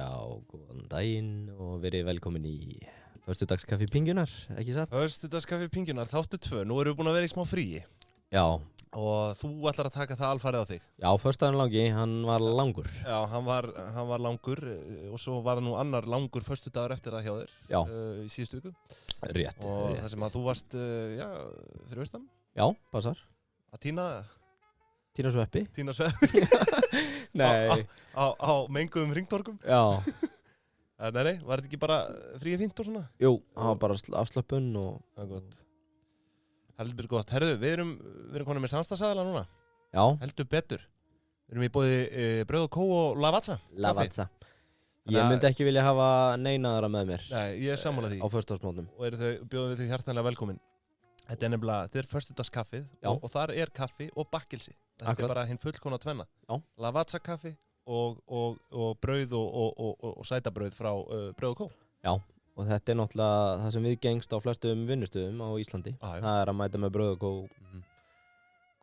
Já, góðan daginn og verið velkomin í föstudagskaffi Pingjunar, ekki satt? Föstudagskaffi Pingjunar, þáttu 2. Nú erum við búin að vera í smá fríi. Já. Og þú ætlar að taka það alfarið á þig. Já, föstudaginn langi, hann var langur. Já, hann var langur og svo var nú annar langur föstudagur eftir það hjá þér. Já. Í síðustu viku. Rétt. Og það sem að þú varst, fyrir austan. Já, passar. Að tína sveppi. Tína sveppi. Nei. Á menguðum hringtorkum. Já. Nei, var þetta ekki bara fríi fínt og svona? Jú, hann var bara afslöpun og... Það er gott. Heldur gott. Herðu, við erum konið með samstagsæðala núna. Já. Heldur betur. Við erum í boði Brauð og Kó og Lavazza. Lavazza. Ég myndi ekki vilja hafa neinaðara með mér. Nei, ég er sammála því. Á föstudagsmótnum. Og bjóðum við þau hjartanlega velkomin. Þetta er nefnilega, þetta er föstudagskaffið og þar er kaffi og bakkilsi. Þetta er bara hinn fullkomna tvenna. Já. Lavazza kaffi og brauð og sætabrauð frá Brauð og Kó. Já, og þetta er náttúrulega það sem við gengst á flestum vinnustöðum á Íslandi. Það er að mæta með Brauð og Kó.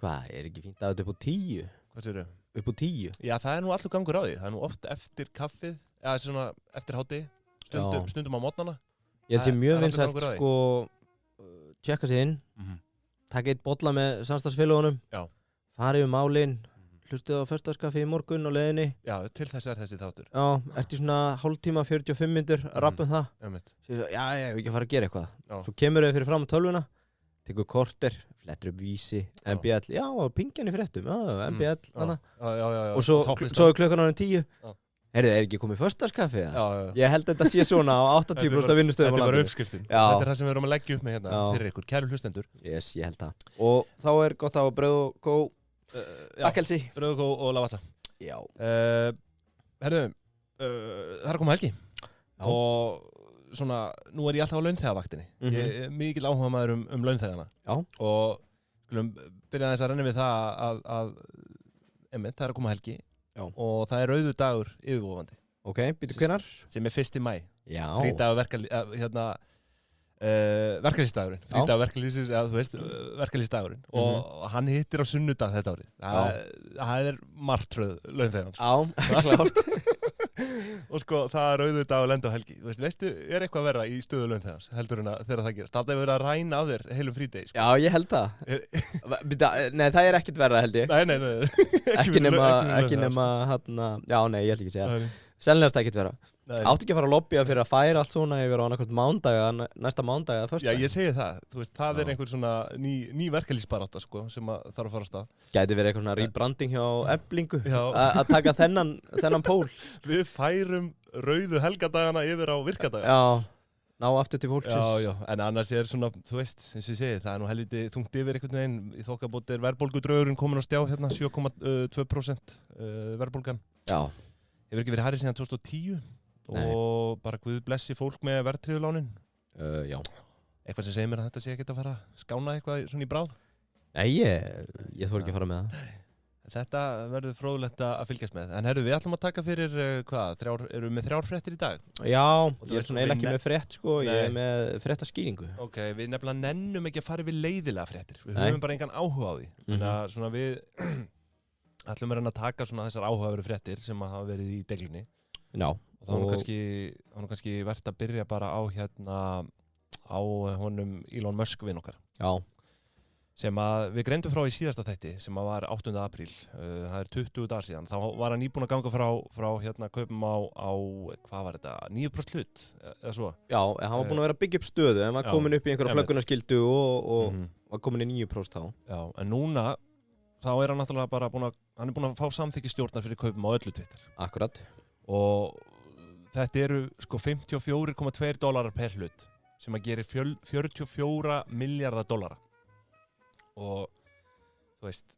Hvað, er ekki fínt að þetta upp á 10? Hvað segirðu? Upp á 10? Já, það er nú allur gangur á því. Það er nú oft eftir kaffið, eða svona eftir hádegi, stundum á morgnana. Ég held sér mjög vinsælt sko tjekka sig inn, taka eitt bolla með samstarfsfélagunum, fara yfir málin, hlustuð á föstudagskaffi í morgun og leiðinni. Já, til þess er þessi þáttur. Já, eftir svona hálftíma, 45 mínútur, rappum það. Já, ég hef ekki að fara að gera eitthvað. Svo kemur þau fyrir fram á tölvuna, tekur korter, flettur upp vísi, MBL, já, pingjan í fréttum, MBL, hana. Og svo er klukkan orðin 10. Heyrðu, er ekki komið föstudagskaffi? Já. Ég held að þetta sé svona á 80% af vinnustöðum á landinu. Þetta er bara uppskriftin. Þetta er það sem við erum að leggja upp með hérna fyrir ykkur, kæru hlustendur. Yes, ég held það. Og þá er gott að hafa Brauð og Kó, bakkelsi. Brauð og Kó og Lavazza. Já. Heyrðu, það er að koma helgi. Já. Og svona, nú er ég alltaf á launþegavaktinni. Ég er mikil áhuga maður um launþegana. Já. Og skulum byrja aðeins að renna við það að það er að koma helgi. Já. Og það er rauður dagur yfirvofandi. Ok, býtu hvenær? Sem er 1. maí. Já. Frídagur verkalýðsdagurinn. Frídagur verkalýðsins, eða þú veist, verkalýðsdagurinn. Og hann hittir á sunnudag þetta árið. Það er martröð launþegans. Já, klárt. Og sko, það er rauður dagur lenda á helgi. Veistu, er eitthvað verra í stöðu launþegans heldur en þegar það gerast? Það er verið að ræna af þér heilum frídegi, sko. Já, ég held það. Nei, það er ekkert verra, held ég. Nei. Ekki nema hérna, já, nei, ég held ekki að segja. Sennilegast ekkert verra. Áttu ekki að fara að lobbya fyrir að færa allt svona yfir á annarkvæmt mánudaga, næsta mánudaga eða föstudag? Já, ég segi það. Þú veist, það er einhver svona ný verkalýðsbarátta, sko, sem þarf að fara af stað. Gæti verið eitthvað svona rebranding hjá Eflingu að taka þennan pól. Við færum rauðu helgadagana yfir á virkadaga. Já, ná aftur til fólksins. Já, en annars er svona, þú veist, eins og ég segi, það er nú helviti þungt yfir einhvern veginn. Í þokkabóti er verðbólgudraugurinn komin á stjá, hérna, 7,2% verðbólgan. Já. Hefur ekki verið hærri síðan 2010. Nei. Og bara Guð blessi fólk með verðtryggðulánin. Já. Eitthvað sem segir mér að þetta sé ekkert að fara að skána eitthvað svona í bráð? Nei, ég þori ekki að fara með það. Þetta verður fróðlegt að fylgjast með. En herru, við ætlum að taka fyrir, erum við með 3 fréttir í dag? Já, ég er svona eiginlega ekki með frétt, sko, ég er með fréttaskýringu. Ok, við nefnilega nennum ekki að fara yfir leiðilega fréttir. Við höfum bara engan áhuga á því. Þannig að svona við ætlum að reyna að taka svona þessar áhugaveru fréttir sem hafa verið í deglunni. Já. Og það var nú kannski verðt að byrja bara á honum Elon Musk vinn okkar. Já. Sem að við greindum frá í síðasta þætti sem að var 8. apríl. Það er 20 dagar síðan. Þá var hann íbúinn að ganga frá kaupum á hvað var þetta? 9% hlut eða svo. Já, hann var búinn að vera að byggja upp stöðu en var komin upp í einhverja flöggunarskyldu og var komin í 9% þá. Já, en núna þá er hann náttúrulega bara búinn að fá samþykki stjórnar fyrir kaupum á öllu Twitter. Akkurat. Og þetta eru sko $54,2 per hlut sem að gerir 44 miljardar dollara. Og þú veist,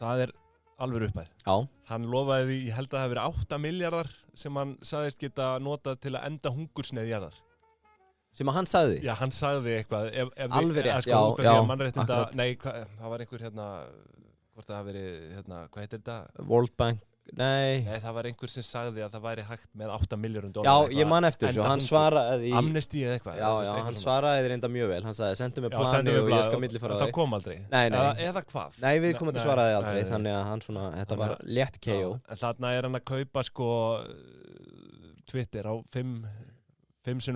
það er alveg uppæð. Já. Hann lofaði því, ég held að það hafi verið 8 miljardar sem hann sagðist geta notað til að enda hungursneið jarðar. Sem að hann sagði? Já, hann sagði eitthvað. Alveg rétt, já. Nei, það var einhver hvort það hafi verið, hvað heitir þetta? World Bank. Nei, það var einhver sem sagði að það væri hægt með $8 milljörðum. Já, ég man eftir þessu, hann svaraði Amnesty eða eitthvað. Já, hann svaraði þér enda mjög vel. Hann sagði, sendu mig planið og ég skal millifara það kom aldrei. Nei. Eða hvað? Nei, við komum til svaraði aldrei, þannig að hann svona, þetta var létt KO. En þarna hann að kaupa sko Twitter á 5,5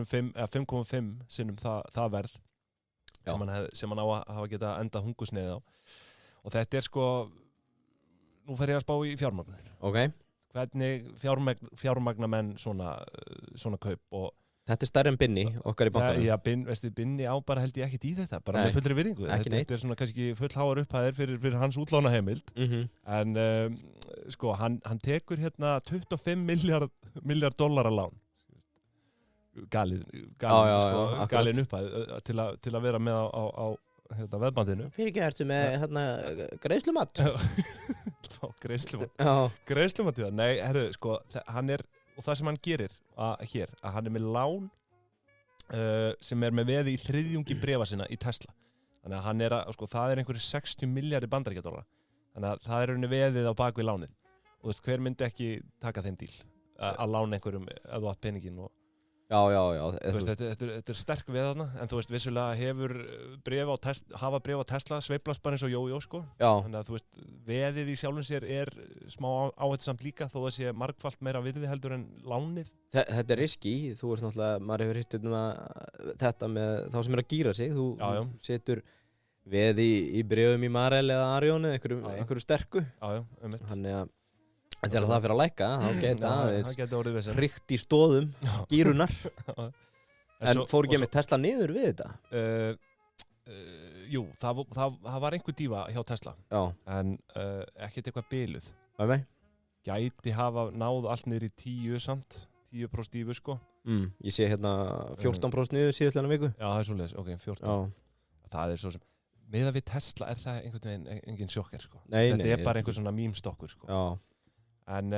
sinnum það verð sem hann á að hafa geta endað hungursneiðið á. Og þetta sko, nú fer ég að spá í fjármagn. Ok. Hvernig fjármagna menn svona kaup og þetta stærri en Binni, okkar í bankanum. Já, Binni á bara held ég ekkert í þetta, bara með fullri virðingu. Þetta svona kannski fullháar upphæðir fyrir hans útlánaheimild. En sko, hann tekur hérna $25 miljard lán. Galin upphæð til að vera með á veðbandinu. Fyrir ekki ertu með greiðslumat? Greiðslumat í það. Nei, herru, sko, hann og það sem hann gerir hér, að hann með lán sem með veði í þriðjungi bréfa sinna í Tesla. Þannig að hann sko, það einhverjir 60 milljarðir bandaríkjadollara. Þannig að það henni veðið á bakvið lánið. Og þú veist, hver myndi ekki taka þeim díl að lána einhverjum ef þú átt peningin og Já. Þetta sterk við þarna, en þú veist, vissulega hafa bréf á Tesla sveiflast bara eins og jójó, sko. Já. Þannig að þú veist, veðið í sjálfum sér smá áhættusamt líka, þó að sé margfalt meira virði heldur en lánið. Þetta risky, þú ert náttúrulega, maður hefur hitt þetta með þá sem að gíra sig, þú setur veð í bréfum í Marel eða Arion eða einhverju sterku. Já, Þannig að þegar það fyrir að lækka, þá geta aðeins hrygt í stóðum gírunar. En fór ekki með Tesla niður við þetta? Jú, það var einhver dífa hjá Tesla. Já. En ekkert eitthvað biluð. Nei. Gæti hafa náð allt niður í 10 samt. 10% dífu, sko. Ég sé hérna 14% niður síðastlega viku. Já, það er svoleiðis, ok, 14. Já. Það svo sem, miðað við Tesla það einhvern veginn engin sjokker, sko. Nei, þetta bara einhver svona mýmstokkur, sko. Já. En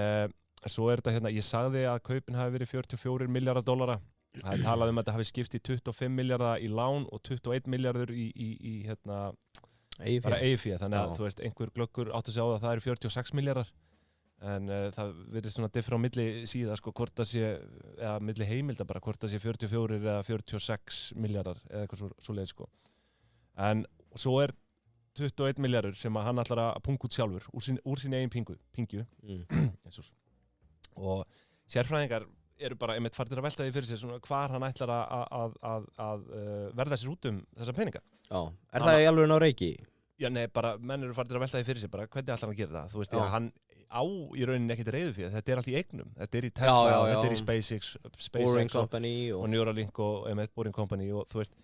svo þetta hérna, ég sagði að kaupin hafi verið $44 miljardar. Það talað að þetta hafi skipt í 25 miljardar í lán og 21 miljardur í hérna bara EIFI. Þannig að þú veist, einhver glöggur átti að segja á það eru 46 miljardar. En það virðist svona diffra á milli síða, sko, hvort það sé, eða milli heimilda bara, hvort það sé 44 eða 46 miljardar eða eitthvað svo leið, sko. En svo 21 miljardur sem að hann ætlar að punga út sjálfur úr sín eigin pingju. Og sérfræðingar eru bara einmitt farnir að velta því fyrir sér svona hvar hann ætlar að verða sér út þessa peninga. Já, það í alveg ná reiki? Já, nei, bara menn eru farnir að velta því fyrir sér bara hvernig ætlar hann að gera það. Þú veist, hann í rauninni ekkert reiður fyrir þetta allt í eignum. Þetta í Tesla, þetta í SpaceX Boring Company og Neuralink og Boring Company og þú veist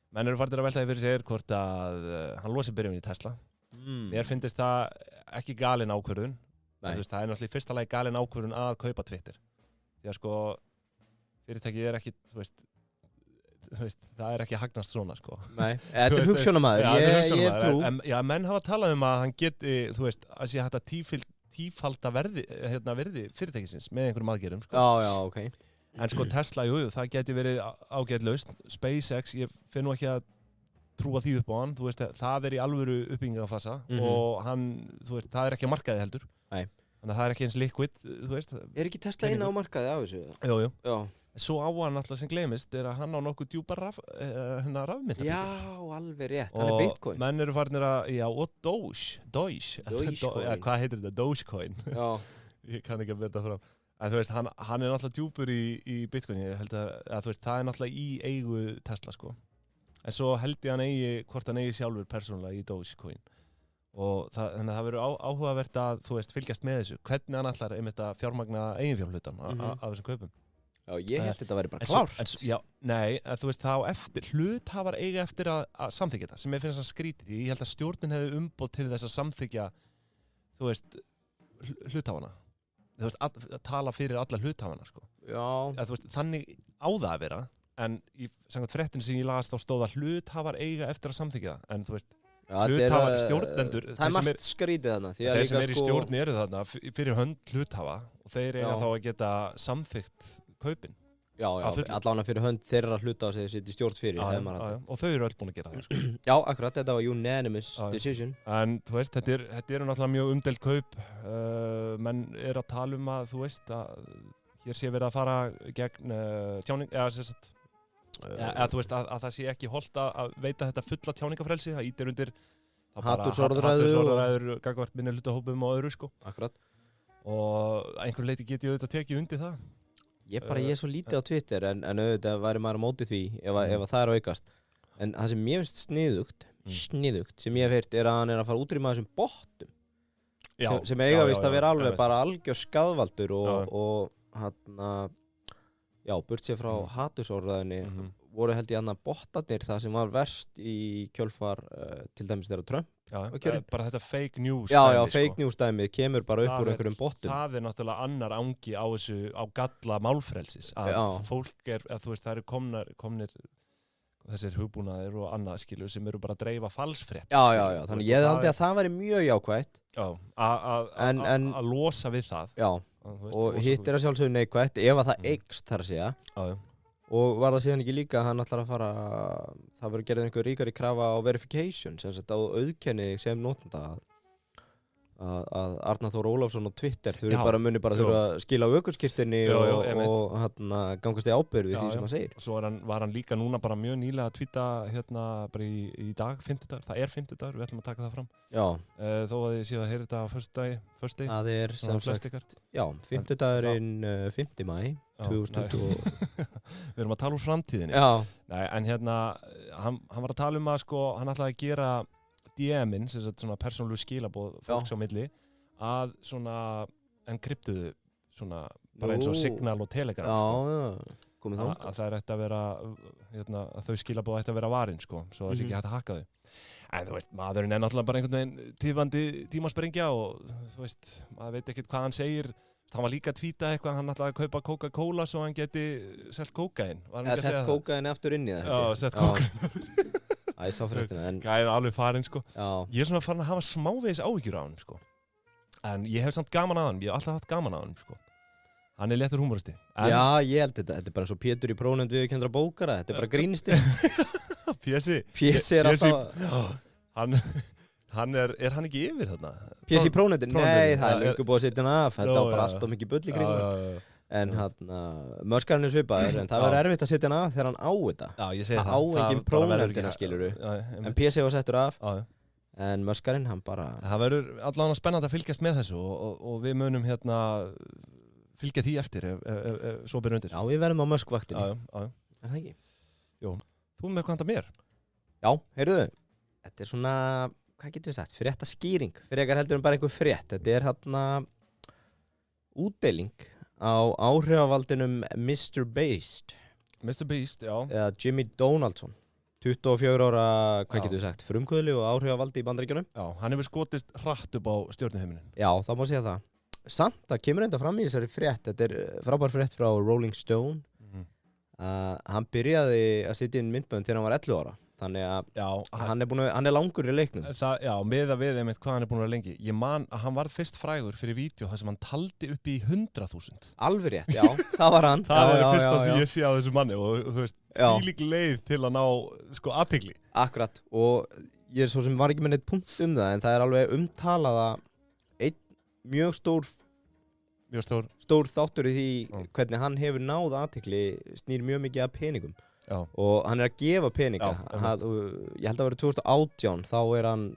menn eru farnir að velta því fyrir sér hvort að hann losi byrjun í Tesla. Mér finnst það ekki galin ákvörðun. Veist, það náttúrulega í fyrsta lagi galin ákvörðun að kaupa Twitter. Því að sko, fyrirtækið ekki, þú veist, það ekki hagnast svona, sko. Nei, þetta hugsjónamaður, ég trú. Já, menn hafa talað að hann geti, þú veist, að sé hægt að tífalda verði fyrirtækisins með einhverjum aðgerðum, sko. Já, ok. En sko Tesla, jú, það geti verið ágætlaust. SpaceX, ég finn nú ekki að trúa því upp á hann, þú veist, það í alvöru uppbyggingafasa og hann, þú veist, það ekki að markaði heldur. Nei. Þannig að það ekki eins liquid, þú veist. Ekki Tesla inn á markaði af þessu? Jú. Já. Svo á hann alltaf sem gleymist að hann á nokkuð djúpa rafmyntar. Já, alveg rétt, hann Bitcoin. Og menn eru farnir og Dogecoin. Hvað heitir þetta? Dogecoin. Já. Ég kann ekki að verða fram. En þú veist, hann náttúrulega djúpur í Bitcoin. Ég held að þú veist, það náttúrulega í eigu Tesla, sko. En svo held ég hvort hann eigi sjálfur persónulega í Dogecoin. Og þannig að það verður áhugavert að, þú veist, fylgjast með þessu. Hvernig hann ætlar einmitt að fjármagna eiginfjárhlutan af þessum kaupum. Já, ég held þetta væri bara klárt. Já, nei, þú veist, hluthafar eiga eftir að samþykja þetta, sem ég finnst það skrítið. Ég held að stjórnin hefði umboð til þess að samþykja, þú veist, hluthafana. Þú veist, að tala fyrir alla hluthafana, sko. Já. Þú veist, þannig á það að vera, en samkvæmt fréttinni sem ég las þá stóð að hluthafar eiga eftir að samþykja það, en þú veist, hluthafar, stjórnendur, það margt skrítið þarna. Þeir sem í stjórn eru þarna fyrir hönd hluthafa og þeir eiga þá að geta samþykkt kaupin. allavega fyrir hönd þeirra hluta á sig sitt í stjórn fyrir og þau eru öll búin að gera það sko. Já, akkurat, þetta var unanimous decision. En þú veist, þetta eru náttúrulega mjög umdeild kaup. Menn að tala að þú veist að hér sé verið að fara gegn tjáning, eða þú veist að það sé ekki holdt að veita þetta fulla tjáningafrelsi, það ítir undir hatursorðræður gagnvart minnihlutahópum og öðru sko. Akkurat. Og einhver leiti get ég auðvitað tekið undir það. Ég er svo lítið á Twitter en auðvitað væri maður á móti því ef það aukast. En það sem ég finnst sniðugt sem ég hef heyrt að hann að fara útrýma þessum bottum sem eiga vist að vera alveg bara algjör skaðvaldur og burt sér frá hatursorðræðinni voru held ég bottarnir það sem var verst í kjölfar til dæmis þeirra Trump. Bara þetta fake news fake news dæmið kemur bara upp úr einhverjum bottum. Það náttúrulega annar angi á galla málfrelsis að fólk að þú veist það eru komnir þessir hugbúnaðir og annað skilur sem eru bara að dreifa falsfrétt. Já, þannig ég held að það væri mjög jákvætt. Að losa við það. Já, og hitt að sjálfsögðu neikvætt ef að það eykst þar að segja. Já. Og var það síðan ekki líka að hann ætlar að fara, það verður gerðið einhver ríkari krafa á verification, sem sagt á auðkenni sem notanda að Arnar Þór Ólafsson á Twitter muni bara þurfa að skila á ökuskírteini og gangast í ábyrgð við því sem hann segir. Svo var hann líka núna bara mjög nýlega að tvíta bara í dag, 50 það er 50 við ætlum að taka það fram. Já. Þó að ég sé að heyra þetta á föstudegi. Það er sem sagt, 50 5. maí. 2020 Við erum að tala framtíðinni. Nei, en hann var að tala að sko, hann ætlaði að gera DM-in, sem sagt svona persónulegu skilaboð fólks á milli, að svona enkryptuðu svona bara eins og Signal og Telegram komið þangað. Að það ætti að vera að þau skilaboð ætti að vera varin sko, svo það sé ekki hægt að hakka þau. En þú veist, maðurinn náttúrulega bara einhvern veginn tífandi tímasprengja og þú veist, maður veit ekkert hvað hann segir. Hann var líka að tvíta eitthvað, hann ætlaði að kaupa Coca-Cola svo hann geti selt kókaín. Sett kókaín aftur inn í það. Já, sett kókaín aftur inn í það. Æ, sá fréttina. Gæði alveg farinn, sko. Já. Ég svona farin að hafa smávegis áhyggjur á hann, sko. En ég hef samt gaman að hann, ég hef alltaf haft gaman að hann, sko. Hann er léttur húmoristi. Já, ég held þetta er bara eins og Pétur í prófnefnd viðurkenndra bókara, þetta er bara grínisti. Pési er alltaf... Er hann ekki yfir þarna? Pési í prófnefndin? Nei, það er löngu búið að setja hann af. Þetta var bara allt og mikið bull í kringum. En mörskarinn er svipaður, en það var erfitt að setja hann af þegar hann á þetta. Já, ég segi það. Það á engin prófnefndina, skilurðu. En Pési var settur af, en mörskarinn, hann bara... Það verður allavega spennandi að fylgjast með þessu og við munum fylgja því eftir ef svo byrjum undir. Já, við verðum á Musk-vaktinni. Já. Er það ekki? Jú. Þú með hvað handa mér? Já, heyrðu, þetta er svona... Hvað getur við sagt? Fréttaskýring. Frekar heldur bara einhver frétt. Þetta er útdeiling á áhrifavaldinum Mr. Beast. Mr. Beast, já. Eða Jimmy Donaldson. 24 ára, hvað getur við sagt? Frumkvöðli og áhrifavaldi í Bandaríkjunum. Já, hann hefur skotist hratt upp á stjörnuheiminin. Já, það má segja það. Samt, það kemur enda fram í þessari frétt. Þetta er frábær frétt frá Rolling Stone. Hann byrjaði að sitja inn myndbönd þegar hann var 11 ára. Þannig að hann er langur í leiknum. Já, með einmitt hvað hann er búin að vera lengi. Ég man að hann var fyrst frægur fyrir vídeo þar sem hann taldi upp í 100.000. Alveg rétt, já, það var hann. Það er fyrsta sem ég sé á þessu manni og þú veist, þvílík leið til að ná athygli. Akkurat, og ég svo sem var ekki með neitt punkt það, en það er alveg umtalað að einn mjög stór þáttur í því hvernig hann hefur náð athygli snýr mjög mikið af peningum. Já. Og hann er að gefa peninga. Ég held að vera 2018 þá er hann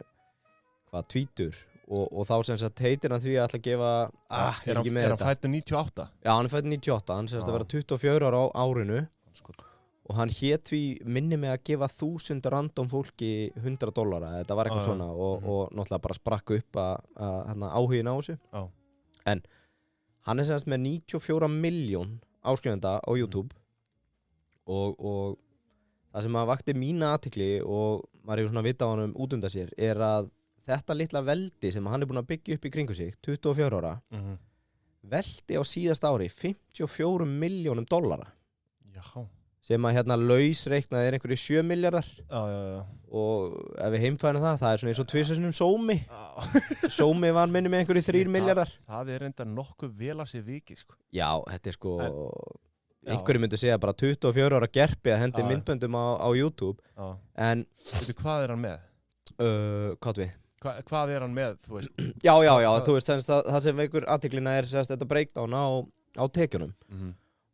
tvítur og þá sem sagt heitir hann því að ætla að gefa er hann fæddur 98? Já, hann er fæddur 98, hann semst að vera 24 ára á árinu og hann hét því minni með að gefa 1000 random fólki $100. Þetta var eitthvað svona og náttúrulega bara sprakk upp að áhugin á þessu. En hann er semst með 94 milljón áskrifenda á YouTube. Og það sem að vakti mína athygli og maður hefur svona vita á hann út undan sér er að þetta litla veldi sem hann er búin að byggja upp í kringu sig 24 ára veldi á síðast ári $54 milljónum. Já. Sem að lausreiknaði er einhverju 7 miljardar. Já. Og ef við heimfærum það er svona eins og tvisvarsinnum Sómi. Sómi var minni með einhverju 3 miljardar. Það er enda nokkuð vel af sér vikið sko. Já, þetta er sko einhverju myndi segja bara 24 ára gerpi að hendi myndböndum á YouTube. En hvað hann með? Hvað við? Hvað hann með, þú veist? Já, þú veist, það sem veikur athyglinna þetta breakdown á tekjunum.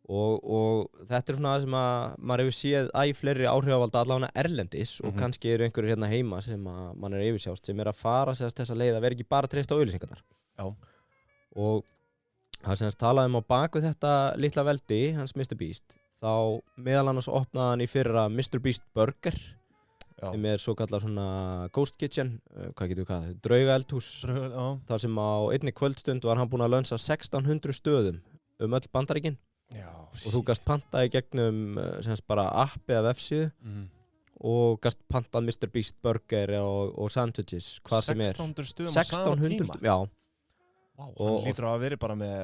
Og þetta svona sem að maður hefur séð fleiri áhrifavalda allavega erlendis og kannski eru einhverjir hérna heima sem að mann yfirsjást sem að fara þessa leið að vera ekki bara treyst á auglýsingarnar. Já. Og það sem talaði á baku þetta litla veldi, hans Mr. Beast, þá meðal annars opnaði hann í fyrra Mr. Beast Burger sem svo kallar svona Ghost Kitchen, hvað getur við kallað, draugaeldhús. Þar sem á einni kvöldstund var hann búinn að launcha 1600 stöðum öll Bandaríkin. Og þú gast panta í gegnum bara appi af vefsíðu og gast pantað Mr. Beast Burger og sandwiches, hvað sem er. 1600 stöðum á sama tíma? Já. Wow, hann lítur að vera bara með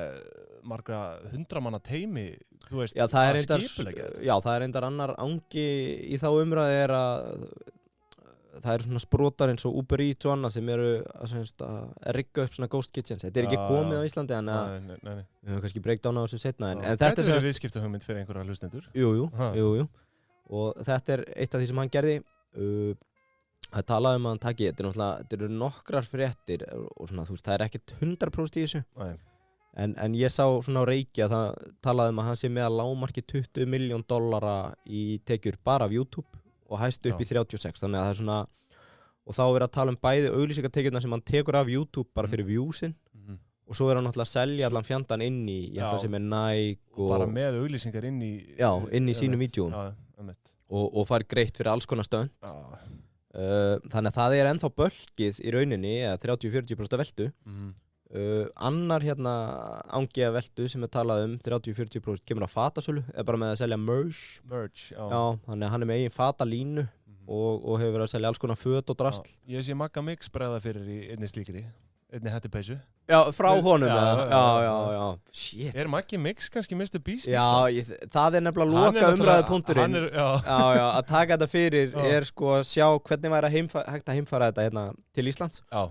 margra 100 manna teimi, þú veist, það er reyndar annar angi í þá umræði er að það eru svona sprotar eins og Uber Eats og annað sem eru að rigga upp svona Ghost Kitchens. Þetta er ekki komið á Íslandi en við höfum kannski breakdown á þessu seinna. Þetta er viðskiptahugmynd fyrir einhverja hlustendur. Jú. Og þetta er eitt af því sem hann gerði. Það talaði að hann taki, þetta eru nokkrar fréttir og svona, þú veist, það er ekkert 100% í þessu. En ég sá svona á Reiki að það talaði að hann sé með að lágmarki $20 million í tekjur bara af YouTube og hæstu upp í 36, þannig að það er svona og þá er að tala bæði auglýsingatekjurnar sem hann tekur af YouTube bara fyrir viewsin og svo hann náttúrulega að selja allan fjandan inn í sem er Nike og bara með auglýsingar inn í sínum vídeóum og fær greitt fyrir alls konar stönd. Þannig að það er ennþá bölkið í rauninni eða 30-40% veltu. Annar angi af veltu sem talað 30-40% kemur á fatasölu eða bara með að selja merch. Þannig að hann er með eigin fatalínu og hefur verið að selja alls konar föt og drasl. Ég sé Magga Mix bregða fyrir í einni slíkri, einni hettipeysu. Já, frá honum. Já. Shit. Er Maggi Mix kannski Mr. Beast? Já, það er nefnilega loka umræðupunkturinn. Já, að taka þetta fyrir er sko að sjá hvernig væri hægt að heimfara þetta til Íslands. Já.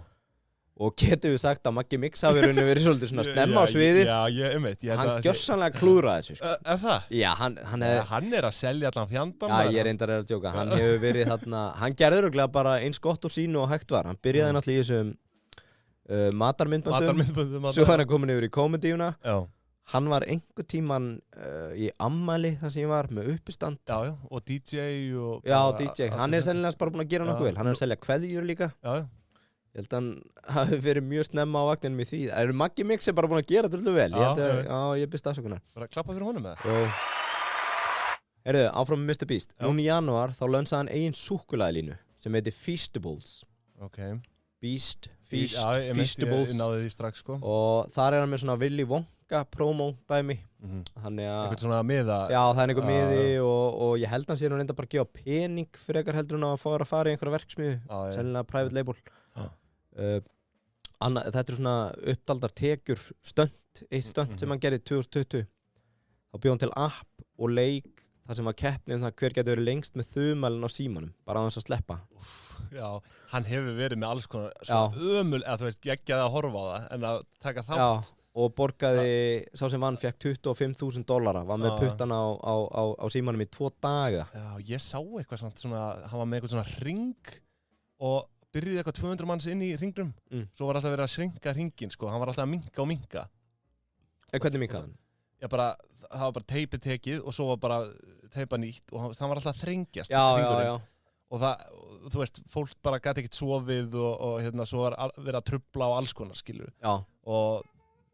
Og getum við sagt að Maggi Mix hafi verið svolítið svona snemma á sviðið. Hann gjörsamlega klúðraði þessu. Sko. Það? Já, hann er að selja allan fjandan. Já, ég reyndar að djóka. Hann hefur verið hann gerði örugglega bara eins gott og sínu og hægt var. Hann byrjaði náttúrulega í þessum matarmyndböndum. Svo hann komin yfir í komedíuna. Já. Hann var einhver tíman í ammæli þar sem ég var með uppistand. Já, og DJ og... Já, DJ. Hann er sennilega bara búinn að gera nokkuð vel. Hann er að selja kveðjur líka. Já. Ég held að hann hafi verið mjög snemma á vagninum í því. Maggi Mix bara búinn að gera þetta vel. Ég byrst afsökunar. Bara klappa fyrir honum með það? Jó. Heyrðu, áfram með Mr. Beast. Núna í janúar þá launchaði hann eigin súkkulaðilínu sem heitir Feastables. Ok. Feast, Ég Feastables. náði því strax, sko. Og þar er hann með svona Willy Wonka promo dæmi. Eitthvað svona miða? Já, það er einhver miði og ég held að hann sé nú reynda bara að gefa pening fyrir eitthvað heldur en að fara í einhverja verksmiðu. Sennilega private label. Þetta er svona uppdaldar tekjur eitt stönd sem hann gerði 2020. Þá bjóð hann til app og leik þar sem var keppni það hver getur verið lengst með þumalinn á símanum bara á þess að sleppa. Já, hann hefur verið með alls konar svona eða þú veist, geggjaði að horfa á það en að taka þátt. Já, og borgaði, sá sem vann fekk $25,000, var með puttana á símanum í 2 daga. Já, ég sá eitthvað svona, hann var með eitthvað svona hring og byrjuði eitthvað 200 manns inn í hringnum. Svo var alltaf verið að sringa hringin, sko. Hann var alltaf að minka. Hvernig minkaði hann? Já, það var bara teipið tekið og svo var bara teipa nýtt og hann var alltaf að þrengjast. Já. Og það, þú veist, fólk bara gæti ekkert sofið og svo var verið að trufla á alls konar, skilur. Já. Og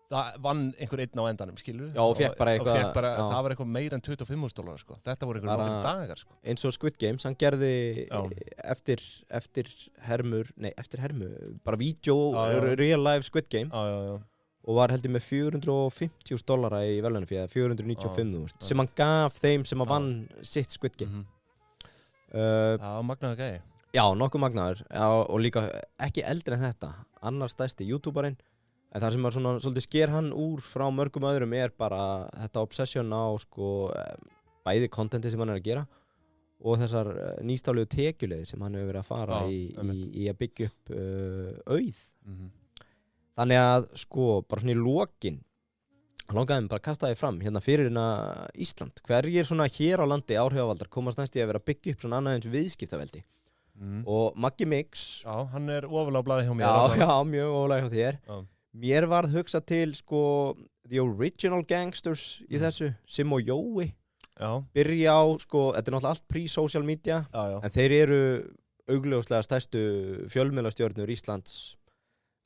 það vann einhver einn á endanum, skilur. Já, og fekk bara eitthvað. Það var eitthvað meira en $25,000, sko. Þetta voru einhver nokkrir dagar, sko. Eins og Squid Games, hann gerði eftir hermu, bara vídeo, real life Squid Game. Já. Og var heldur með $450,000 í verðlaunafé, 495,000, sem hann gaf þeim sem að vann sitt Squid Game. Það var magnaður gæi. Já, nokkuð magnaður. Já, og líka ekki eldri en þetta. Annar stærsti YouTuberinn. En það sem er svona svolítið sker hann úr frá mörgum öðrum er bara þetta obsession á sko bæði kontenti sem hann er að gera og þessar nýstaflegu tekjulegir sem hann hefur verið að fara í að byggja upp auð. Þannig að sko bara svona í lokin langaði mig bara að kasta því fram hérna fyrir Ísland. Hverjir svona hér á landi áhrifavaldar komast næst í að vera að byggja upp svona annað eins viðskiptaveldi? Og Maggi Mix. Já, hann ofalega á blaði hjá mér. Já, mjög ofalega hjá þér. Já. Mér varð hugsað til sko The Original Gangsters í þessu, Sim og Jói. Já. Byrja á sko, þetta náttúrulega allt pre-social media, en þeir eru augljóslega stærstu fjölmiðlastjörnur Íslands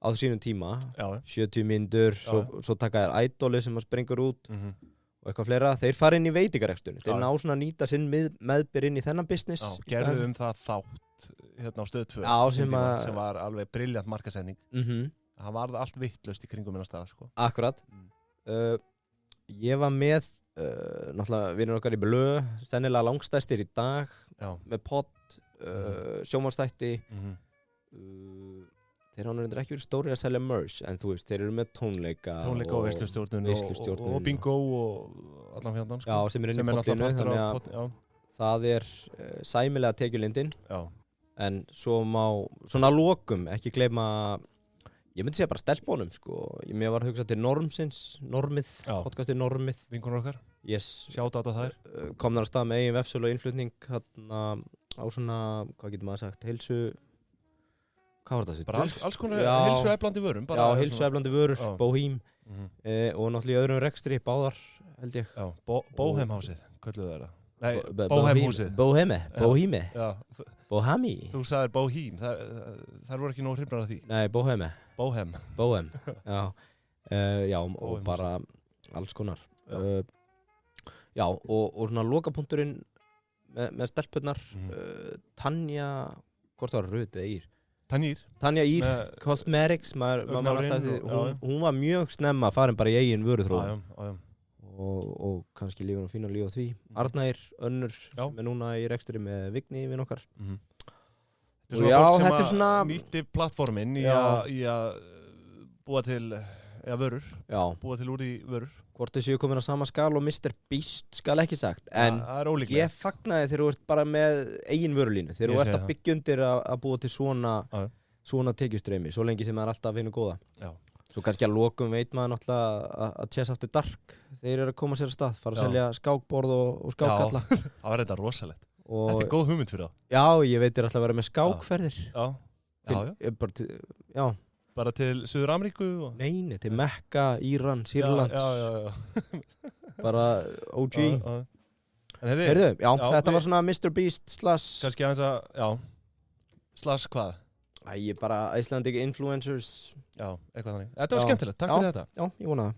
á sínum tíma, 70 mínútur, svo taka þær Idoli sem springur út og eitthvað fleira. Þeir fara inn í veitingareksturinn, þeir ná svona að nýta sinn meðbyr inn í þennan business. Gerðu það þátt hérna á Stöð 2 sem var alveg brilljant markasetning. Það varð allt vitlaust í kringum minna stað sko. Akkurat. Ég var með náttúrulega vinur okkar í Blöð, sennilega langstærstir í dag með podd, sjónvarpsþætti. Þeir hafa reyndar ekki verið stórir að selja merch, en þú veist, þeir eru með tónleika og veislustjórnun og bingo og allan fjandan sko. Já, sem er inn í poddinu, þannig að það er sæmilega tekjulindin. En svo má, svona að lokum, ekki gleyma, ég myndi segja bara stelpunum sko. Mér var að hugsa til Normið, podcastið Normið. Vinkonur okkar, sjátt á þær. Komnar að stað með eigin vefsölu og innflutning hérna á svona, hvað getur maður sagt, heilsu... Hvað var það? Bara alls konar heilsueflandi vörum. Já, heilsueflandi vörur, Bohem og náttúrulega í öðrum rekstri, báðar held ég. Já, Bohem-hásið, kölluðu þeirra. Nei, Bohem-húsið. Bohemi. Bohemi. Þú sagðir Bohem, þær voru ekki nóg hrifnar af því. Nei, Bohem. Já, og bara alls konar. Já, og svona lokapunkturinn með stelpunnar, Tanja, hvort það var Rut eða Ír? Tanja Ír, Cosmetics, hún var mjög snemma farin bara í eigin vöruþróun og kannski lífur hún fín að lífa því. Arnær, önnur, sem er núna í rekstri með Vigni vinn okkar. Þetta er svona nýtti plattformin í að búa til vörur, búa til úr í vörur. Hvort þessu komin á sama skal og Mr. Beast skal ekki sagt, en ég fagnaði þegar þú ert bara með eigin vörulínu, þegar þú ert að byggja undir að búa til svona tekjustreymi, svo lengi sem það er alltaf að vinna góða. Svo kannski að lokum veit maður náttúrulega að Chess After Dark, þeir eru að koma sér að stað, fara að selja skákborð og skákkalla. Það var þetta rosalegt. Þetta er góð hugmynd fyrir það. Já, ég veit þér alltaf að vera með skákferðir. Já. Bara til Suður-Ameríku? Nei, til Mekka, Íran, Sýrlands. Já. Bara OG. Heyrðu, þetta var svona Mr. Beast / Kannski aðeins að, / hvað? Ég bara Icelandic Influencers. Já, eitthvað þannig. Þetta var skemmtilegt, takk fyrir þetta. Já, ég vona það.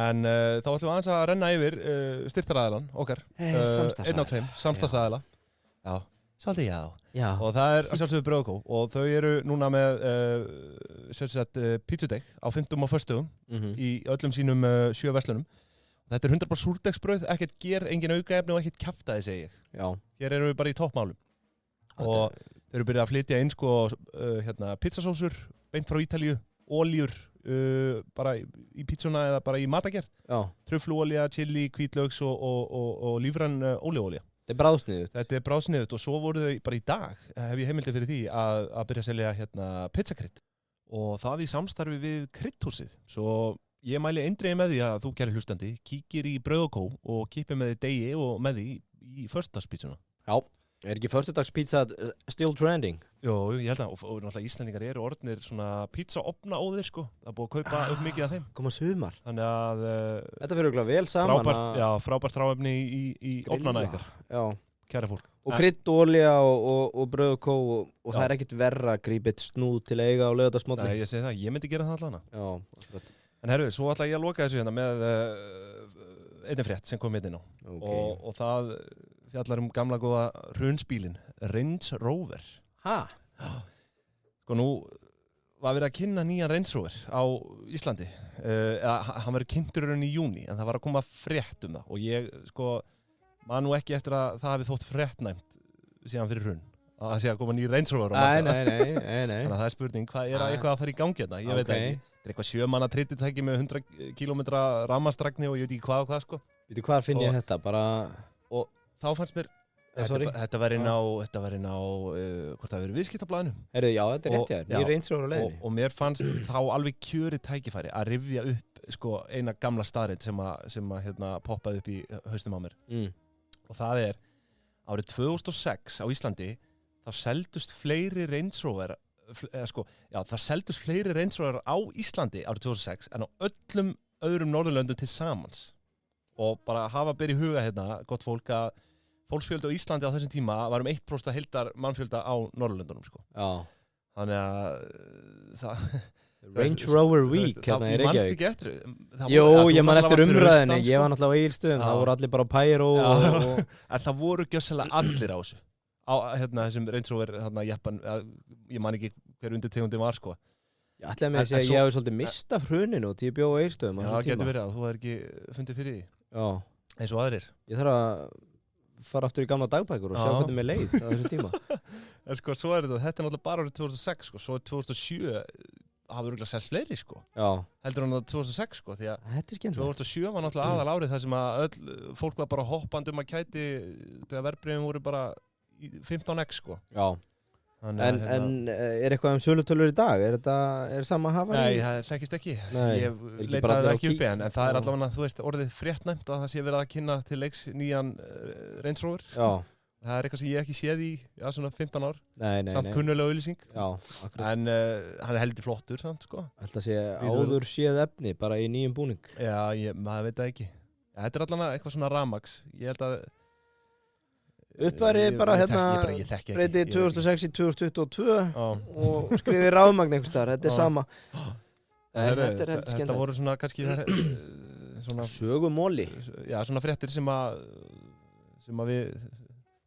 En þá ætlum við aðeins að renna yfir styrktaraðilan okkar. Einn af tveim, samstarfsaðila. Já. Svolítið já. Og það er sjálfsögðu Bröðkó og þau eru núna með pítsudeg á 5. og 1. í öllum sínum 7 verslunum. Þetta er 100% súrdegsbrauð, ekkert engin aukaefni og ekkert kjaftaði, segi ég. Já. Hér erum við bara í toppmálum. Og þau eru byrjað að flytja inn sko pizzasósur, beint frá Ítalíu, oljur bara í pítsuna eða bara í matagerð. Trufluolja, chili, hvítlauks og lífræn ólíuolja. Þetta er bráðsniðut og svo voru þau bara í dag, hef ég heimildi fyrir því, að byrja að selja pizzakrydd. Og það í samstarfi við kryddhúsið. Svo ég mæli eindregið með því að þú kæri hlustandi, kíkir í Bröðkó og kippir með því degi og með því í föstudagspítsuna. Já, er ekki föstudagspítsa still trending? Jó, ég held að, og náttúrulega Íslendingar eru orðnir svona pizzaofna óðir sko. Það er búið að kaupa upp mikið af þeim. Koma sumar. Þannig að þetta verður örugglega vel saman. Frábært ráefni í ofnana ykkar. Já. Kæra fólk. Og kryddolja og Bröðkó og það er ekkert verra að grípa eitt snúð til að eiga á laugardagsmorgni. Nei, ég segi það, ég myndi gera það allana. Já. En herru, svo ætla ég að loka þessu hérna með einni frétt sem kom inn á. Og það fjallar gamla góða hrunspílin Range Rover. Sko nú var verið að kynna nýjan Range Rover á Íslandi. Hann verið kynntur í júní, en það var að koma frétt það. Og ég sko man nú ekki eftir að það hafi þótt fréttnæmt síðan fyrir hrun. Að það sé að koma nýr Range Rover. Nei. Þannig að það er spurning, hvað er eitthvað að fara í gangi hérna? Ég veit ekki. Það er eitthvað 7 manna tryllitæki með 100 km rafmagnsdragni og ég veit ekki hvað og hvað sko. Veitu hvað finn ég þetta? Og þá fannst mér þetta var inn á hvort það verið viðskiptablaðinu. Já, þetta er rétt, nýr Range Rover á leiðinni. Og mér fannst þá alveg kjörið tækifæri að rifja upp sko eina gamla staðreind sem að poppaði upp í haustum á mér og það árið 2006 á Íslandi þá seldust fleiri Range Rover það seldust fleiri Range Rover á Íslandi árið 2006 en á öllum öðrum Norðurlöndum til samans og bara hafa beri í huga hérna gott fólk að fólksfjöldi á Íslandi á þessum tíma var 1% heildar mannfjölda á Norðurlöndunum sko. Já. Þannig að það Range Rover Week hérna í Reykjavík. Manstu ekki eftir? Jú, ég man eftir umræðinni, ég var náttúrulega á Egilsstöðum, það voru allir bara á Pyro og en það voru gjörsamlega allir á þessu. Á þessum Range Rover jeppan, ég man ekki hver undirtegundin var sko. Ég ætlaði með að segja að ég hafi svolítið mistað hruninu og ég bjó á Egilsstöðum á þessum tíma. Já, getur verið að þú hefur ekki fundið fyrir því. Já. Eins og aðrir. Ég þarf að fara aftur í gamla dagbækur og sjá hvernig mér leið á þessum tíma. En sko, svo þetta náttúrulega bara árið 2006 sko, svo 2007 hafa örugglega selst fleiri sko. Já. Heldur hann 2006 sko, því að þetta er skemmtilegt. 2007 var náttúrulega aðal árið þar sem að fólk var bara hoppandi að kæti þegar verðbréfin voru bara 15x sko. Já. En er eitthvað sölutölur í dag? Er sama að hafa? Nei, það þekkist ekki. Ég leitaði það ekki uppi en það allavega, þú veist, orðið fréttnæmt að það sé verið að kynna til leiks nýjan Range Rover. Já. Það eitthvað sem ég ekki séð í svona 15 ár. Nei. Samt kunnulega auglýsing. Já, akkurat. En hann heldur flottur, samt, sko. Þetta sé áður séð efni, bara í nýjum búning. Já, maður veit það ekki. Þetta allavega eitthvað svona rafmagns. Ég held að uppværi bara breyti 2006 í 2022 og skrifi rafmagn einhvers staðar, þetta er sama. Þetta er heldur skemmtilegt. Þetta voru svona kannski svona sögumóli. Já, svona fréttir sem við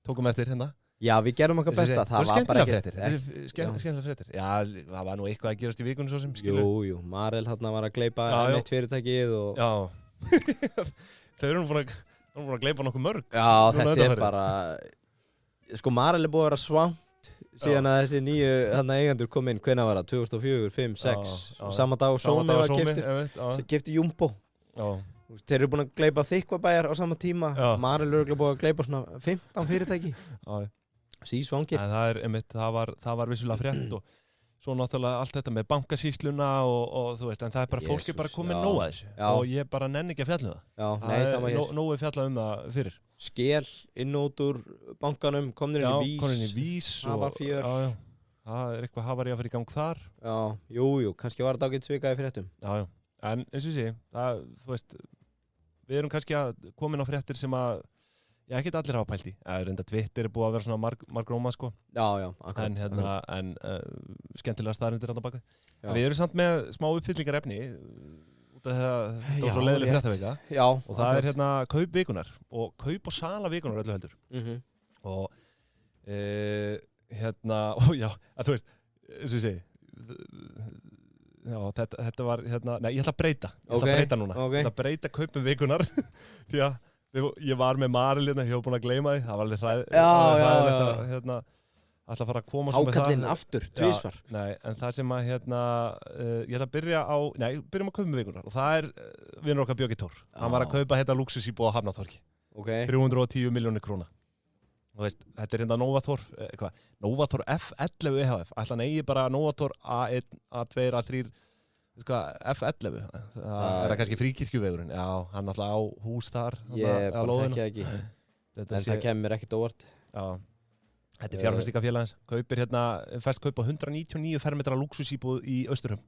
tókum eftir hérna. Já, við gerum okkar besta. Það var bara ekki skemmtilega fréttir. Já, það var nú eitthvað að gerast í vikunum svo sem skilur. Jú, Marel hérna var að gleypa M1 fyrirtækið og já. Þau eru búin að gleypa nokkuð mörg. Já, þetta er bara sko, Marel búið að vera svangt síðan að þessi nýju eigendur kom inn. Hvenær var það? 2004, 5, 6 sama dag og Sómi var keypti Jumbo. Já. Þeir eru búin að gleypa Þykkvabæjar á sama tíma. Marel eru búin að gleypa svona 15 fyrirtæki. Sísvangir. Það var vissulega frétt og svo náttúrulega allt þetta með bankasýsluna og þú veist, en það er bara fólk bara komið nóg að þessu og ég bara nenni ekki að fjalla það. Það er nógu fjalla það fyrir. Skel inn út úr bankanum, komnir inn í Vís. Hafarfjör. Það er eitthvað hafari að fara í gang þar. Já, jú, kannski var þetta ágætt svikaði fréttum. Já, en eins og sé, þú veist, við erum kannski að komin á fréttir sem að ég ekkert allir hafa pælt í. Reynda Twitter er búið að vera svona margróma sko. Já, akkurat. En skemmtilega staðarindir þarna baka. Við erum samt með smá uppfyllingarefni út af það var svo leiðileg fréttavika. Já. Og það er kaup vikunar og kaup og sala vikunar öllu heldur. Og þú veist, eins og ég segi, já, þetta var nei, ég ætla að breyta. Ég ætla að breyta núna. Ég ætla að breyta kaupum vikunar því að ég var með Marel hérna, ég hef búin að gleyma því, það var alveg hræðilegt að ætla að fara að koma svo með það. Ákallinn aftur, tvísvar. Nei, en það sem að ég ætla að byrjum að kaupa með vikunar og það er vinur okkar Björki Tór. Hann var að kaupa lúxusíbúð á Hafnartorgi. 310 milljónir króna. Þú veist, þetta er Novator F11 EHF. Ætla hann eigi bara Novator A1, A2, A3 F11, það er kannski Fríkirkjuvegurinn. Já, hann alltaf á hús þar. Ég bara þekki ekki. En það kemur ekkert óvart. Já, þetta er fjárfestingafélagins. Kaupir fest kaup á 199 fermetra lúxusíbúð í Austurhöfn.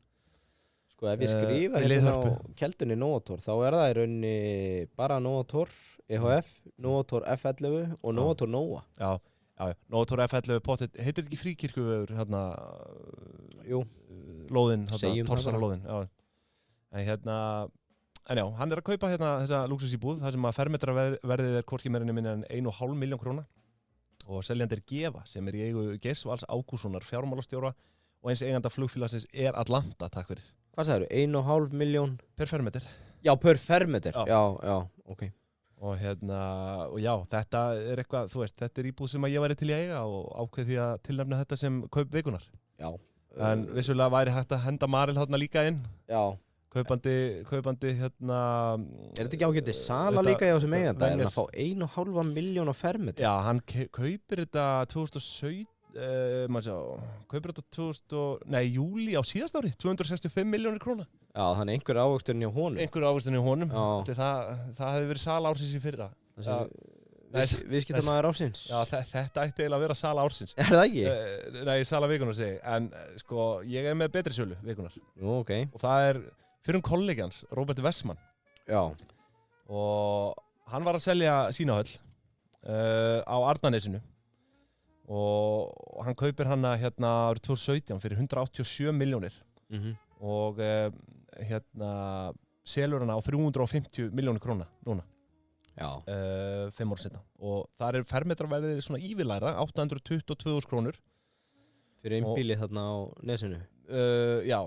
Sko, ef ég skrifa hérna á keldunni Novator, þá er það í rauninni bara Novator EHF, Novator F11 og Novator Nova. Já, Novator F11 pottet, heitir þetta ekki Fríkirkjuvegur Jú. Lóðinn, Torsara lóðinn. En já, hann er að kaupa þessa lúxusíbúð, þar sem að fermetraverðið er hvorki meira minna en 1,5 milljón króna og seljandi er Gefa, sem er í eigu Geirs Vals Ágússonar fjármálastjóra og eins eiganda flugfélagsins er Atlanta, takk fyrir. Hvað sagðirðu? 1,5 miljón? Per fermetr. Já, per fermetr. Já, ok. Og já, þetta er eitthvað, þú veist, þetta er íbúð sem að ég væri til í að eiga og ákveð því að tilnefna þetta sem kaup vikunar. Já. En vissulega væri hægt að henda Marel þarna líka inn. Já. Kaupandi Er þetta ekki ágætið sala líka hjá sem eiganda? En að fá 1,5 miljón á fermetr? Já, hann kaupir þetta maður sjá, kaupir þetta 2000 júli á síðast ári 265 milljónir króna. Já, þannig einhver ávöxturinn hjá honum. Það hefði verið sala ársins í fyrra. Viðskiptamaður ársins. Já, þetta ætti eiginlega að vera sala ársins. Er það ekki? Nei, sala vikunar segi, en sko, ég með betri sölu vikunar. Jú, ok. Og það fyrir kollegi hans, Robert Wessman. Já. Og hann var að selja sína höll á Arnarnesinu. Og hann kaupir hana hérna árið 2017 fyrir 187 milljónir og selur hana á 350 milljónir króna núna. Já. 5 ára setna. Og þar fermetraverðið svona ívilæra, 822.000 krónur. Fyrir einn bíli þarna á nesinu? Já.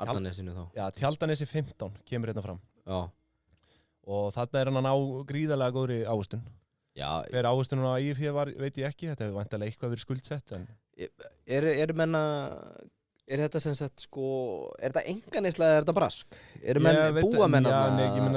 Arnarnesinu þá? Já, Tjaldanesi 15 kemur hérna fram. Já. Og þarna hann á gríðarlega góðri ávöxtun. Já. Hver ávöxtunum á IFI veit ég ekki, þetta hefur væntanlega eitthvað verið skuldsett. Er þetta sem sagt sko, er þetta enganeysla eða er þetta brask? Búa menn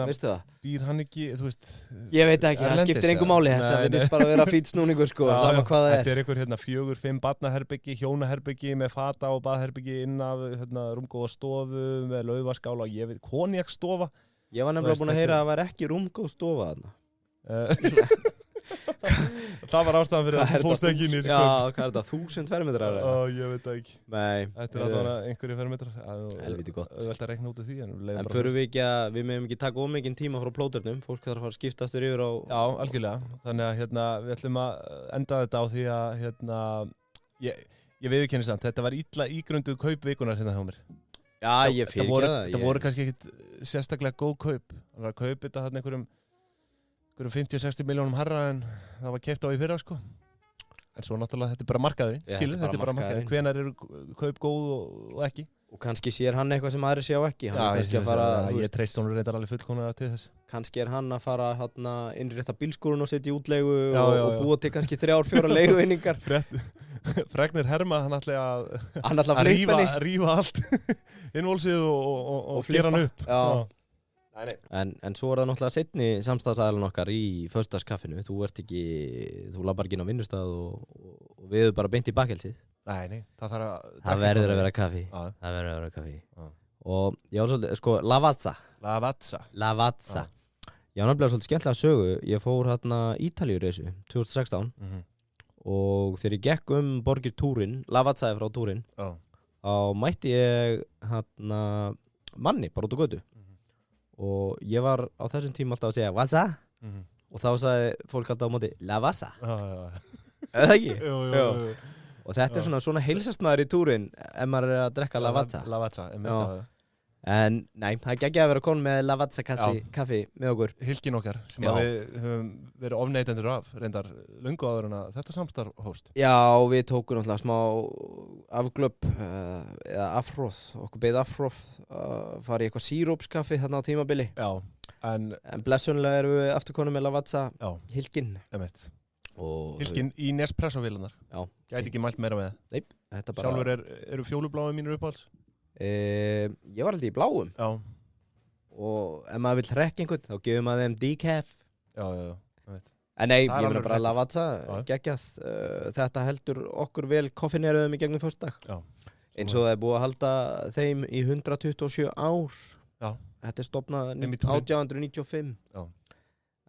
veistu það? Býr hann ekki, þú veist... Ég veit ekki, það skiptir engu máli, þetta virðist bara vera fýt snúningur sko, sama hvað það er. Þetta einhver 4-5 barnaherbyggi, hjónaherbyggi með fata og baðherbyggi inn af rúmgóða stofu með laufaskála og ég veit, konjakstofa. Ég var nefnilega búin að heyra að það var ekki rúmgóð stofa þarna. Það var ástæðan fyrir að þú fórst ekki inn í þessu kaup. Já, hvað er þetta? 1000 fermetrar? Ég veit það ekki. Nei. Þetta allavega einhverju fermetrar. Helviti gott. Þú ætti að reikna út af því. En förum við meðum ekki taka ómikinn tíma frá plóternum. Fólk þarf að fara að skipta aftur yfir á... Já, algjörlega. Þannig að við ætlum að enda þetta á því að ég viðurkenni samt. Þetta var illa ígrunduð kaup vikunar hérna hjá mér. Já, ég fyrirgefi það. Það voru kannski ekkit sérstaklega góð kaup. Það var að kaupa þetta þarna einhverjum 50-60 milljónum herra en það var keypt á í fyrra sko. En svo náttúrulega þetta bara markaðurinn, skilu, þetta bara markaðurinn. Hvenær eru kaup góð og ekki? Og kannski sér hann eitthvað sem aðri sjá ekki. Ég treyst honum reyndar alveg fullkomlega til þess. Kannski hann að fara innrétta bílskúrun og setja í útleigu og búa til kannski 3-4 leigueiningar. Fregnir Herma, hann ætli að rífa allt innvolsið og gera hann upp. Já. En svo það náttúrulega seinni samstagsaðalinn okkar í föstudagskaffinu. Þú labbar ekki inn á vinnustað og við bara beint í bakhelsið. Nei, það verður að vera kaffi. Það verður að vera kaffi. Og ég var svolítið, sko, Lavazza. Ég var náttúrulega svolítið skemmtilega sögu. Ég fór Ítalíureisu 2016 og þegar ég gekk borgir Túrin, Lavazza frá Túrin, þá mætti ég manni bara út á götu. Og ég var á þessum tíma alltaf að segja Vasa og þá sagði fólk alltaf á móti Lavazza. Eða ekki? Jú. Og þetta er svona heilsast maður í Túrin ef maður er að drekka Lavazza. En nei, það er ekki að vera konum með Lavazza kaffi með okkur. Hylkin okkar sem við höfum verið ofneytendur af reyndar löngu áður en að þetta samstarf hófst. Já, við tókum náttúrulega smá afglöp eða afhróð, okkur beið afhróð fara í eitthvað sírópskaffi þarna á tímabili. Já, en blessunlega erum við aftur konum með Lavazza Hylkin. Hylkin í Nespresso-vélarnar. Já. Gæti ekki mælt meira með það. Nei, þetta bara... Sjálfur eru fjólubláu mínur uppáhalds? Ég var alltaf í bláum. Já. Og ef maður vill hrekka einhvern þá gefur maður þeim decaf. Já. En nei, ég vil bara Lavazza geggjað. Þetta heldur okkur vel koffineruðum í gegnum föstudag. Já. Eins og það er búið að halda þeim í 127 ár. Já. Þetta er stofnað 1895. Já.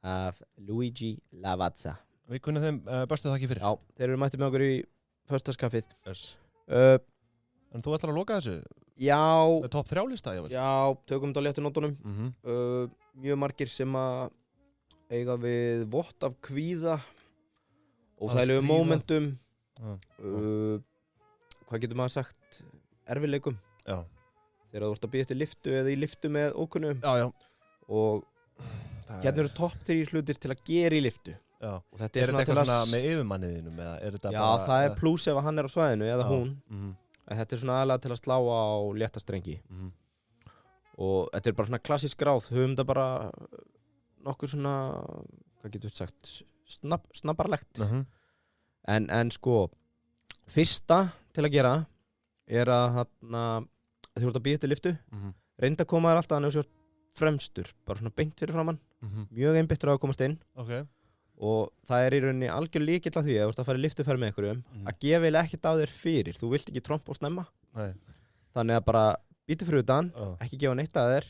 Af Luigi Lavazza. Við kunnum þeim bestu þakki fyrir. Já, þeir eru mættið með okkur í föstudagskaffið. Yes. En þú ætlar að loka þessu? Já. Með topp 3 lista, ég veit. Já, tökum þetta á léttu nótunum. Mjög margir sem að eiga við vott af kvíða og þægilegu momentum. Hvað getur maður sagt? Erfiðleikum. Já. Þegar þú ert að bíða eftir lyftu eða í lyftu með ókunnum. Já. Og hérna eru topp 3 hlutir til að gera í lyftu. Já. Og þetta er svona til að... með yfirmanniðinum? Já, það er plús ef hann er á svæðinu eða hún. En þetta er svona aðalega til að slá á létta strengi. Og þetta er bara svona klassísk ráð. Höfum þetta bara nokkuð svona, hvað getur við sagt, snabbarlegt. En sko, fyrsta til að gera er að þú ert að bíða eftir lyftu. Reynda að koma þér alltaf þannig að þú sér fremstur. Bara svona beint fyrir framann. Mjög einbeittur að komast inn. og það í rauninni algjör lykill að því að þú ert að fara í lyftuferð með einhverjum að gefa ekkert á þér fyrir, þú vilt ekki trompa og snemma. Nei. Þannig að bara býtu fyrir utan, ekki gefa neitt að þér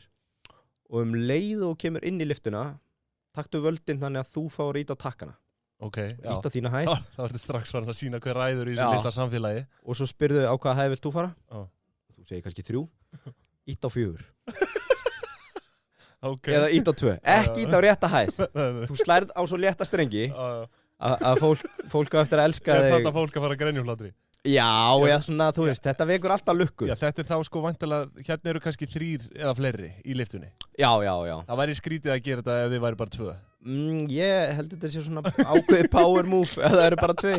og leið og kemur inn í lyftuna, taktu völdin þannig að þú fáir ít á takkana. Ít á þína hæð. Það verður strax farin að sína hver ræður í þessu litla samfélagi. Og svo spyrðu á hvaða hæð vilt þú fara? Þú segir kannski 3, ít á 4. Eða ít á 2, ekki ít á rétta hæð. Þú slærð á svo létta strengi að fólk á eftir að elska þig. Þetta fólk að fara að grenjumhlátri. Já, eða svona, þú veist, þetta vekur alltaf lukku. Já, þetta þá sko vantilega, hérna eru kannski 3 eða fleiri í lyftunni. Já. Það væri skrítið að gera þetta ef þið væri bara 2. Ég held þetta sé svona ákveðið power move ef það eru bara 2.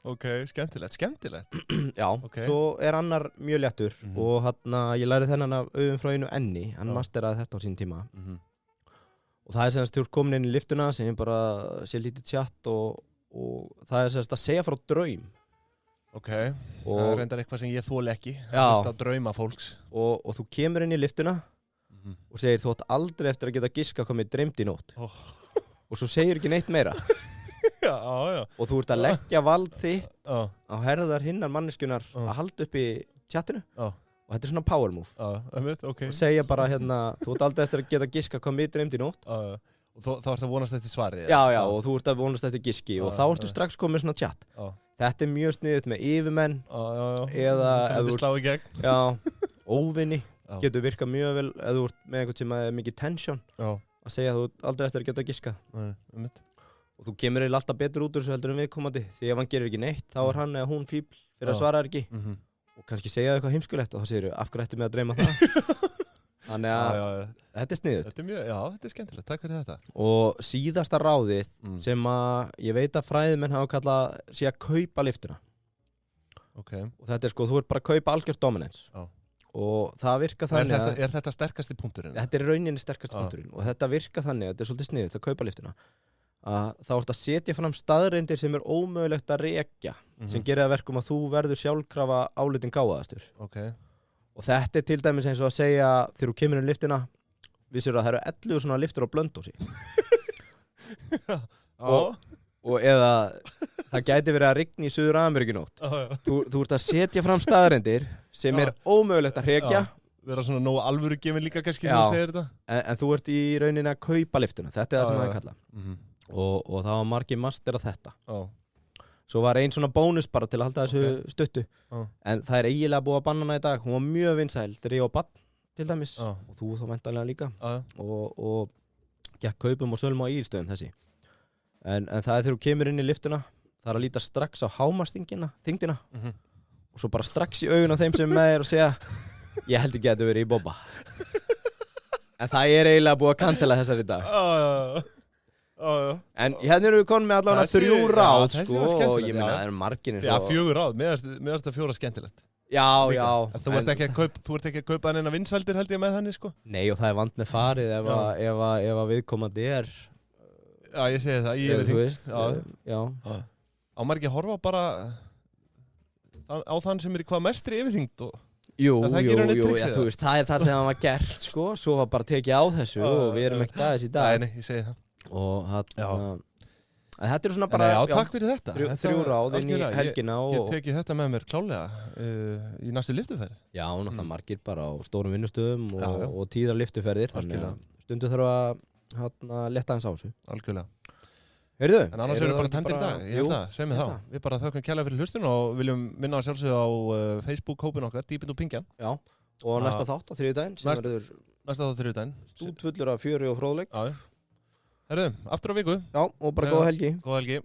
Ok, skemmtilegt. Já, svo annar mjög léttur og ég lærði þennan af Auðun frá einu enni, hann masteraði þetta á sín tíma. Og það semst þú ert komin inn í lyftuna sem bara sé lítið chat og það semst að segja frá draum. Það reyndar eitthvað sem ég þoli ekki, það drauma fólks. Og þú kemur inn í lyftuna og segir þú átt aldrei eftir að geta giska hvað mér dreymdi í nótt. Og svo segir ekki neitt meira. Já. Og þú ert að leggja vald þitt á herðar hinnar manneskjunar að halda upp í chatinu. Og þetta svona power move. Og segja bara þú átt aldrei eftir að geta giska hvað mér dreymdi í nótt. Og þá ert að vonast eftir svari. Já, og þú ert að vonast eftir giski og þá ertu strax komið svona chat. Þetta mjög sniðugt með yfirmenn eða ef þú slá í gegn. Já, óvinni getur virkað mjög vel ef þú ert með einhvern sem er mikið tension að segja að þú aldrei eftir að geta giska. Og þú kemur alltaf betur út úr þessu heldur en viðkomandi því ef hann gerir ekki neitt þá hann eða hún fíbl fyrir að svara ekki og kannski segja eitthvað heimskulegt og þá segir þú af hverju ættu með að dreyma það. Þannig að þetta sniðugt. Þetta skemmtilegt, takk fyrir þetta. Og síðasta ráðið sem að ég veit að fræðimenn hafa kallað sé að kaupa lyftuna. Og þetta sko, þú ert bara að kaupa algjört dominance. Og það virka þannig að... Er þetta sterkasti punkturinn? Þetta rauninni sterkasti punkturinn og þetta virka þannig að þetta svolítið sniðugt að kaupa lyftuna. Þá ert að setja fram staðreyndir sem ómögulegt að rekja sem gerir að verkum að þú verður sjálfkrafa álitin gáðastur. Og þetta til dæmis eins og að segja þegar þú kemur inn í lyftuna vissir að það eru 11 svona lyftur á Blönduósi. og eða það gæti verið að rigna í Suður-Ameríku nótt. Þú ert að setja fram staðreyndir sem ómögulegt að rekja. Vera svona nógu alvöru gefin líka kannski þegar þú segir þetta. En þú ert í rauninni að kaupa lyftuna. Þetta það sem það kalla. Og það var margir master að þetta. Svo var ein svona bónus bara til að halda þessu stuttu. En það eiginlega búið að banna hana í dag. Hún var mjög vinsæl þegar ég var barn til dæmis. Og þú þá væntanlega líka. Og gekk kaupum og sölum á Egilsstöðum þessi. En það þegar þú kemur inn í lyftuna, það að líta strax á hámarksþyngdina. Og svo bara strax í augun á þeim sem með og segja ég held ekki að þetta verið í bobba. En það eiginlega búið að cancela þessar í dag. En hérna við konum með allavega 3 ráð sko, og ég meina það margir eins og 4 ráð, mér finnst það 4 skemmtilegt. Já. Þú ert ekki að kaupa hann eina vinsældir held ég með þannig sko. Nei og það vant með farið ef að viðkomandi Já, ég segi það, ég veist. Já. Á maður ekki að horfa bara á þann sem í hvað mestri yfirþyngd og Jú, þú veist, það það sem var gert sko, svo var bara tekið á þessu og við erum ekkert aðeins í dag. Nei, ég segi það. Og þetta eru svona bara takk fyrir þetta 3 ráð inn í helgina ég tekið þetta með mér klálega í næstu lyftuferð. Já, náttúrulega margir bara á stórum vinnustöðum og tíðar lyftuferðir þannig að stundu þarf að letta hans á þessu. Algjörlega. Heyrðu, en annars erum við bara tæmdir í dag. Ég held það, sveið mig þá. Við bara þökkum kærlega fyrir hlustun og viljum minna sjálfsögðu á Facebook-hópin okkar, Dýpind og Pingjan. Já, og næsta þátt á þriðjudaginn sem verður næsta þátt á þriðjudaginn. Stútfullur af fjöri og fróðleik. Já. Herðu, aftur á viku. Já, og bara góða helgi. Góða helgi.